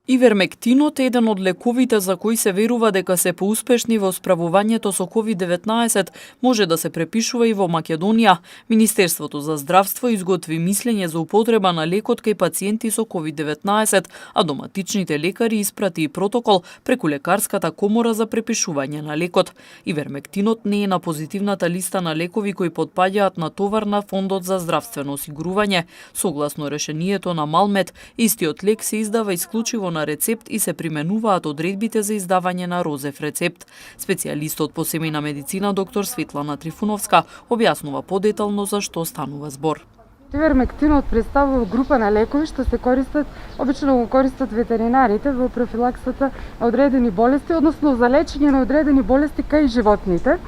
Ивермектинот е еден од лековите за кои се верува дека се поуспешни во справувањето со COVID-19, може да се препишува и во Македонија. Министерството за здравство изготви мислење за употреба на лекот кај пациенти со COVID-19, а доматичните лекари испрати и протокол преку лекарската комора за препишување на лекот. Ивермектинот не е на позитивната листа на лекови кои потпаѓаат на товар на Фондот за здравствено осигурување. Согласно решението на Малмет, истиот лек се издава исклучиво на рецепт и се применуваат одредбите за издавање на розев рецепт. Специјалистот по семејна медицина доктор Светлана Трифуновска објаснува подетално за што станува збор. Ивермектинот представува група на лекови што се користат, обично го користат ветеринарите во профилаксата на одредени болести, односно за лечење на одредени болести кај животните.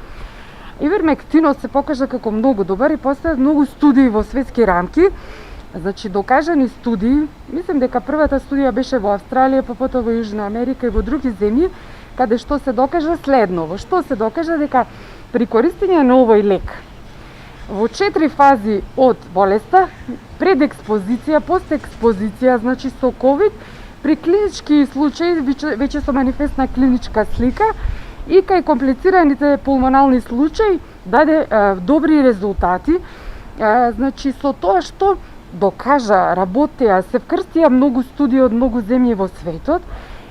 Ивермектинот се покажа како многу добар и постојат многу студии во светски рамки. Значи, докажани студии, мислам дека првата студија беше во Австралија, па потоа во Јужна Америка и во други земји, каде што се докажа следно. Во што се докажа дека при користење на овој лек во 4 фази од болеста, предекспозиција, постэкспозиција, значи со COVID, при клинички случаи, веќе со манифестна клиничка слика и кај комплицираните пулмонални случаи даде добри резултати. Значи, со тоа што докажа, работеа, се вкрстија многу студии од многу земји во светот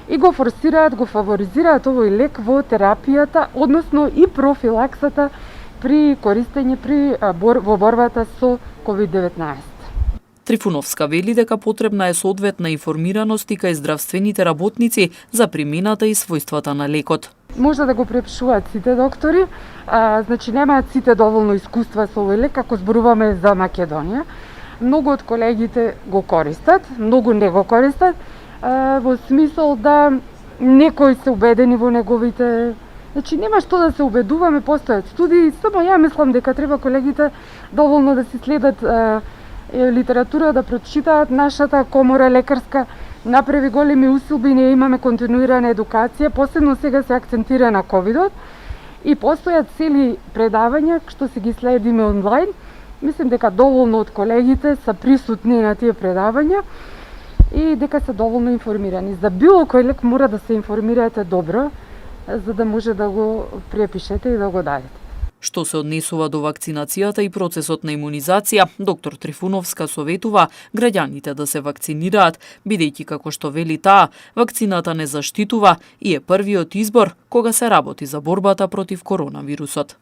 и го форсираат, го фаворизираат овој лек во терапијата, односно и профилаксата при користење во борбата со COVID-19. Трифуновска вели дека потребна е соодветна информираност и кај здравствените работници за примената и својствата на лекот. Може да го препишуваат сите доктори, значи немаат сите доволно искуства со овој лек, ако зборуваме за Македонија. Многу од колегите го користат, многу не го користат, во смисол да некои се убедени во неговите... Значи нема што да се убедуваме, постојат студии, само ја мислам дека треба колегите доволно да си следат литература, да прочитаат. Нашата комора лекарска направи големи усилби, ние имаме континуирана едукација, посебно сега се акцентира на ковидот и постојат цели предавања што се ги следиме онлайн. Мислам дека доволно од колегите се присутни на тие предавања и дека се доволно информирани. За било кој лек мора да се информирате добро, за да може да го препишете и да го дадете. Што се однесува до вакцинацијата и процесот на имунизација, доктор Трифуновска советува граѓаните да се вакцинираат, бидејќи како што вели таа, вакцината не заштитува и е првиот избор кога се работи за борбата против коронавирусот.